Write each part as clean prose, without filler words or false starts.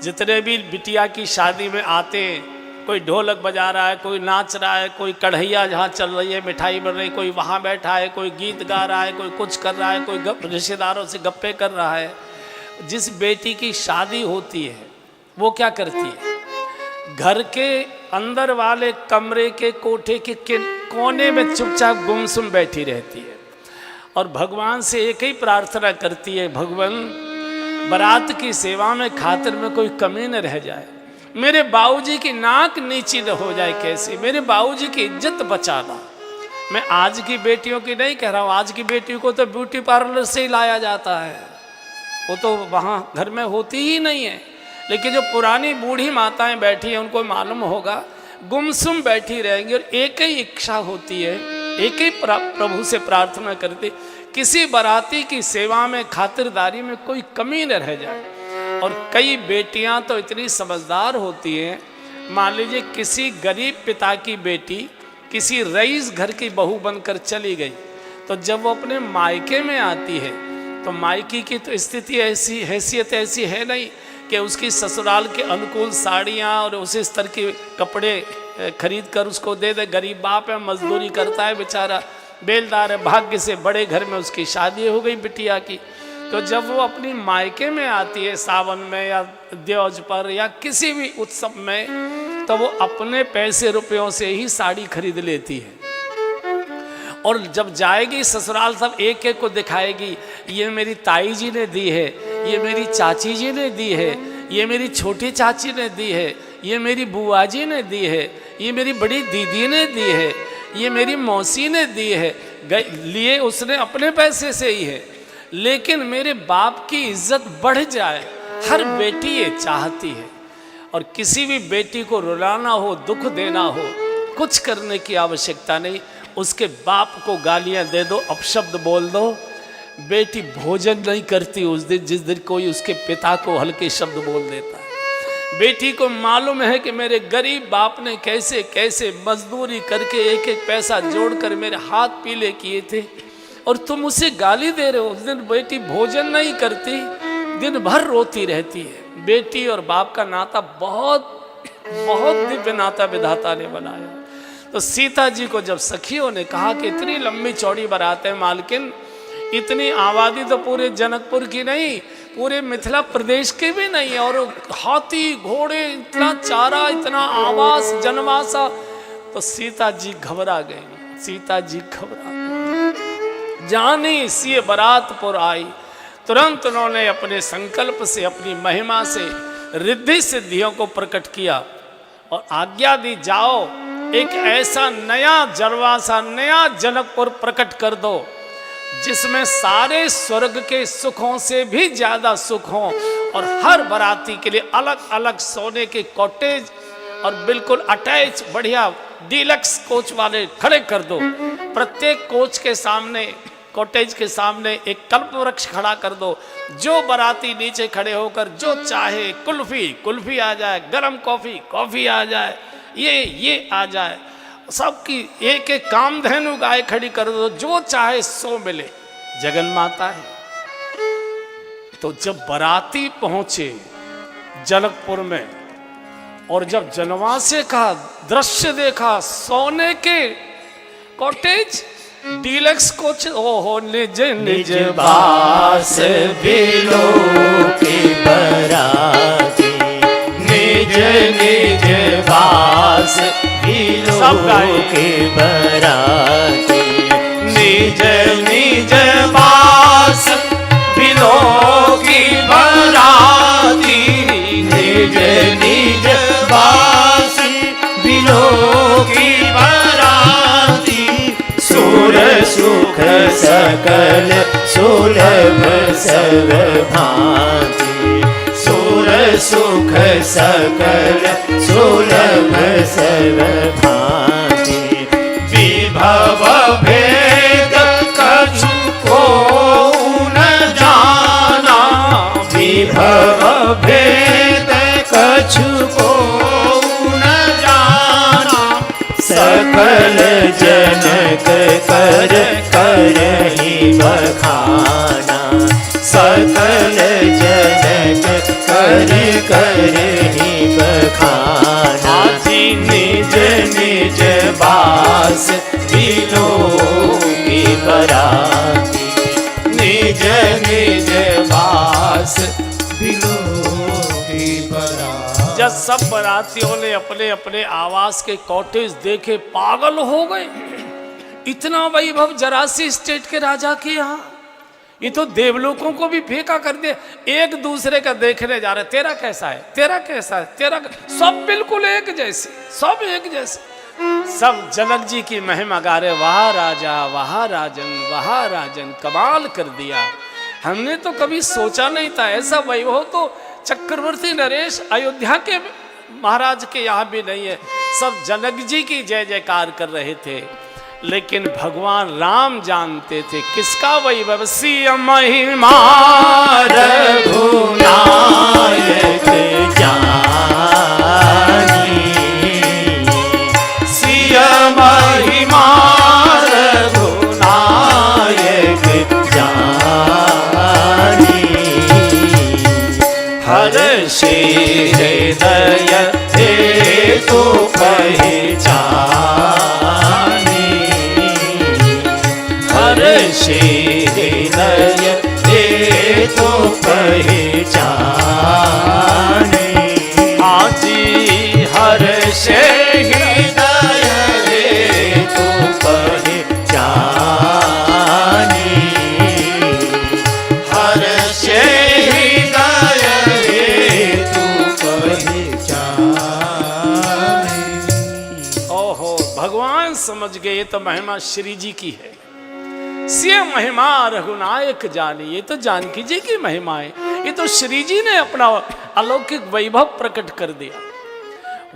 जितने भी बिटिया की शादी में आते हैं, कोई ढोलक बजा रहा है, कोई नाच रहा है, कोई कढ़ैया जहाँ चल रही है, मिठाई बन रही, कोई वहाँ बैठा है, कोई गीत गा रहा है, कोई कुछ कर रहा है, कोई रिश्तेदारों से गप्पे कर रहा है। जिस बेटी की शादी होती है वो क्या करती है, घर के अंदर वाले कमरे के कोठे के कोने में चुपचाप गुमसुम बैठी रहती है और भगवान से एक ही प्रार्थना करती है, भगवान बारात की सेवा में खातिर में कोई कमी न रह जाए, मेरे बाबूजी की नाक नीची न हो जाए, कैसे मेरे बाबूजी की इज्जत बचाना। मैं आज की बेटियों की नहीं कह रहा हूँ, आज की बेटियों को तो ब्यूटी पार्लर से ही लाया जाता है, वो तो वहाँ घर में होती ही नहीं है। लेकिन जो पुरानी बूढ़ी माताएं बैठी हैं उनको मालूम होगा, गुमसुम बैठी रहेंगी और एक ही इच्छा होती है, एक ही प्रभु से प्रार्थना करती, किसी बाराती की सेवा में खातिरदारी में कोई कमी न रह जाए। और कई बेटियां तो इतनी समझदार होती हैं, मान लीजिए किसी गरीब पिता की बेटी किसी रईस घर की बहू बनकर चली गई, तो जब वो अपने मायके में आती है तो मायके की तो स्थिति ऐसी हैसियत ऐसी है नहीं कि उसकी ससुराल के अनुकूल साड़ियाँ और उसी स्तर के कपड़े खरीद कर उसको दे दे। गरीब बाप है, मजदूरी करता है बेचारा, बेलदार है, भाग्य से बड़े घर में उसकी शादी हो गई बिटिया की। तो जब वो अपनी मायके में आती है सावन में या द्योज पर या किसी भी उत्सव में, तो वो अपने पैसे रुपयों से ही साड़ी खरीद लेती है और जब जाएगी ससुराल सब एक एक को दिखाएगी, ये मेरी ताई जी ने दी है, ये मेरी चाची जी ने दी है, ये मेरी छोटी चाची ने दी है, ये मेरी बुआ जी ने दी है, ये मेरी बड़ी दीदी ने दी है, ये मेरी मौसी ने दी है, लिए उसने अपने पैसे से ही है। लेकिन मेरे बाप की इज्जत बढ़ जाए, हर बेटी ये चाहती है। और किसी भी बेटी को रुलाना हो, दुख देना हो, कुछ करने की आवश्यकता नहीं, उसके बाप को गालियां दे दो, अपशब्द बोल दो, बेटी भोजन नहीं करती उस दिन जिस दिन कोई उसके पिता को हल्के शब्द बोल देता है। बेटी को मालूम है कि मेरे गरीब बाप ने कैसे कैसे मजदूरी करके एक एक पैसा जोड़कर मेरे हाथ पीले किए थे और तुम उसे गाली दे रहे हो। उस दिन बेटी भोजन नहीं करती, दिन भर रोती रहती है। बेटी और बाप का नाता बहुत बहुत दिव्य नाता विधाता ने बनाया। तो सीता जी को जब सखियों ने कहा कि इतनी लंबी चौड़ी बारात है मालकिन, इतनी आबादी तो पूरे जनकपुर की नहीं, पूरे मिथिला प्रदेश की भी नहीं है, और हाथी घोड़े, इतना चारा, इतना आवास जनवासा, तो सीता जी घबरा गई। सीता जी घबरा गई, जानी सी बारातपुर आई। तुरंत उन्होंने अपने संकल्प से, अपनी महिमा से रिद्धि सिद्धियों को प्रकट किया और आज्ञा दी, जाओ एक ऐसा नया जलवासा, नया जनकपुर प्रकट कर दो जिसमें सारे स्वर्ग के सुखों से भी ज्यादा सुख हो, और हर बाराती के लिए अलग अलग सोने के कॉटेज और बिल्कुल अटैच बढ़िया डीलक्स कोच वाले खड़े कर दो। प्रत्येक कोच के सामने, कॉटेज के सामने एक कल्प वृक्ष खड़ा कर दो। जो बाराती नीचे खड़े होकर जो चाहे, कुल्फी कुल्फी आ जाए, गरम कॉफी कॉफी आ जाए, ये आ जाए, सबकी एक एक कामधेनु गाय खड़ी कर दो, जो चाहे सो मिले। जगन माता है। तो जब बाराती पहुंचे जनकपुर में और जब जनवासे का दृश्य देखा, सोने के कॉटेज, डीलक्स कोच, ओहो निज निज बास बिलो की बराती, निज निज बास बिलो की बराती, निज निज बास बिलो की बराती, निज निज बास बिलो की बराती, सुर सुख सकल सुलभ सब भांति, सुर सुख सकल सुलभ सब भांति, विभव भेद कछु को न जाना, विभव भेद कछु को न जाना, सकल जनक कर करहि बखाना, सकल जनक कर कर कर ही बखाना, निज निज बास बिलो की बराती, निज निज बास बिलो की बराती। जब सब बरातियों ने अपने अपने आवास के कॉटेज देखे पागल हो गए। इतना वैभव जरासी स्टेट के राजा के यहाँ, ये तो देवलोकों को भी फेंका कर दिया। एक दूसरे का देखने जा रहे, तेरा कैसा है, तेरा कैसा है, तेरा सब बिल्कुल एक जैसे, सब एक जैसे। सब जनक जी की महिमा गा रहे, वाह राजा वाह राजन वाह राजन, कमाल कर दिया। हमने तो कभी सोचा नहीं था ऐसा वैभव तो चक्रवर्ती नरेश अयोध्या के महाराज के यहाँ भी नहीं है। सब जनक जी की जय जयकार कर रहे थे, लेकिन भगवान राम जानते थे किसका वैभव। सिय महिमा रघुनायक जानी, सिय महिमा रघुनायक जानी, हर्षि हृदय हेतु पहचानी, हर्षि हृदय हेतु पहचानी, आजी हर्षि हृदय हेतु पहचानी, हर्षि हृदय हेतु पहचानी। ओहो, भगवान समझ गए ये तो महिमा श्री जी की है। सिय महिमा रघुनायक जानी, ये तो जानकी जी की महिमा है, ये तो श्री जी ने अपना अलौकिक वैभव प्रकट कर दिया।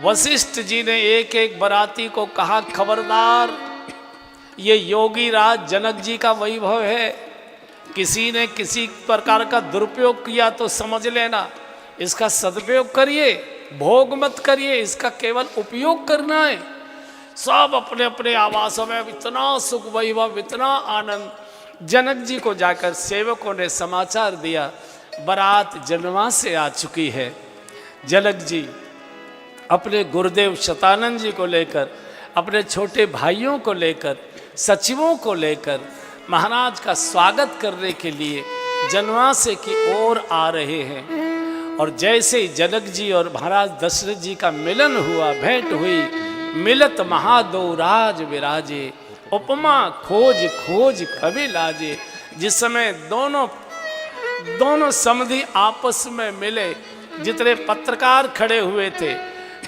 वशिष्ठ जी ने एक एक बराती को कहा, खबरदार ये योगी राज जनक जी का वैभव है, किसी ने किसी प्रकार का दुरुपयोग किया तो समझ लेना, इसका सदुपयोग करिए, भोग मत करिए, इसका केवल उपयोग करना है। सब अपने अपने आवासों में इतना सुख वैभव, इतना आनंद। जनक जी को जाकर सेवकों ने समाचार दिया, बारात जनवा से आ चुकी है। जनक जी अपने गुरुदेव शतानंद जी को लेकर, अपने छोटे भाइयों को लेकर, सचिवों को लेकर महाराज का स्वागत करने के लिए जनवासे की ओर आ रहे हैं। और जैसे ही जनक जी और महाराज दशरथ जी का मिलन हुआ, भेंट हुई, मिलत महादो राज विराजे, उपमा खोज खोज कभी लाजे। जिस समय दोनों समधि आपस में मिले, जितने पत्रकार खड़े हुए थे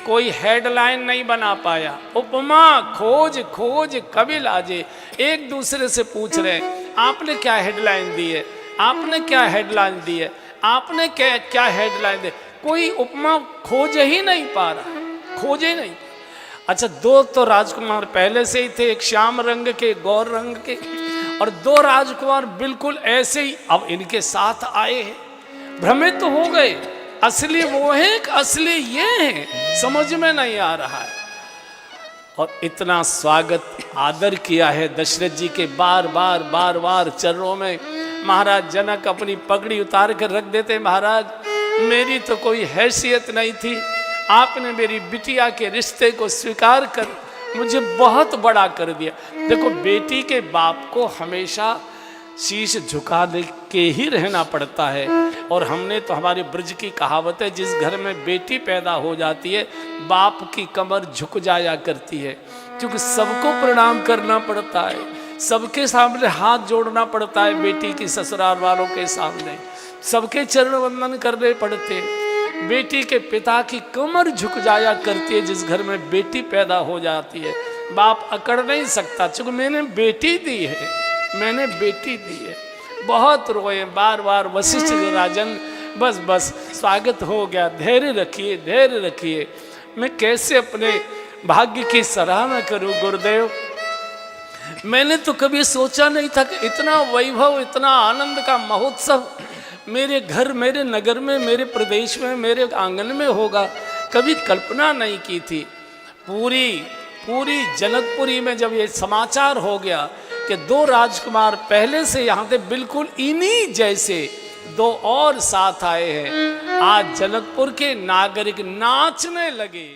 कोई हेडलाइन नहीं बना पाया। उपमा खोज खोज कभी लाजे, एक दूसरे से पूछ रहे, आपने क्या हेडलाइन दी है, आपने क्या हेडलाइन दी है, आपने क्या हेडलाइन दी। कोई उपमा खोज ही नहीं पा रहा, खोज ही नहीं। अच्छा, दो तो राजकुमार पहले से ही थे, एक श्याम रंग के, गौर रंग के, और दो राजकुमार बिल्कुल ऐसे ही अब इनके साथ आए हैं। भ्रमित तो हो गए, असली वो है कि असली ये है, समझ में नहीं आ रहा है। और इतना स्वागत आदर किया है दशरथ जी के, बार बार चरणों में। महाराज जनक अपनी पगड़ी उतार कर रख देते, महाराज मेरी तो कोई हैसियत नहीं थी, आपने मेरी बिटिया के रिश्ते को स्वीकार कर मुझे बहुत बड़ा कर दिया। देखो, बेटी के बाप को हमेशा शीश झुका के ही रहना पड़ता है। और हमने तो हमारे ब्रज की कहावत है, जिस घर में बेटी पैदा हो जाती है बाप की कमर झुक जाया करती है, क्योंकि सबको प्रणाम करना पड़ता है, सबके सामने हाथ जोड़ना पड़ता है, बेटी की ससुराल वालों के सामने सबके चरण वंदन करने पड़ते। बेटी के पिता की कमर झुक जाया करती है जिस घर में बेटी पैदा हो जाती है। बाप अकड़ नहीं सकता, चूंकि मैंने बेटी दी है, मैंने बेटी दी है। बहुत रोए, बार बार वशिष्ठ राजन, बस स्वागत हो गया, धैर्य रखिए, धैर्य रखिए। मैं कैसे अपने भाग्य की सराहना करूं गुरुदेव। मैंने तो कभी सोचा नहीं था कि इतना वैभव, इतना आनंद का महोत्सव मेरे घर, मेरे नगर में, मेरे प्रदेश में, मेरे आंगन में होगा। कभी कल्पना नहीं की थी। पूरी जनकपुरी में जब ये समाचार हो गया कि दो राजकुमार पहले से यहाँ थे, बिल्कुल इन्हीं जैसे दो और साथ आए हैं। आज जनकपुर के नागरिक नाचने लगे।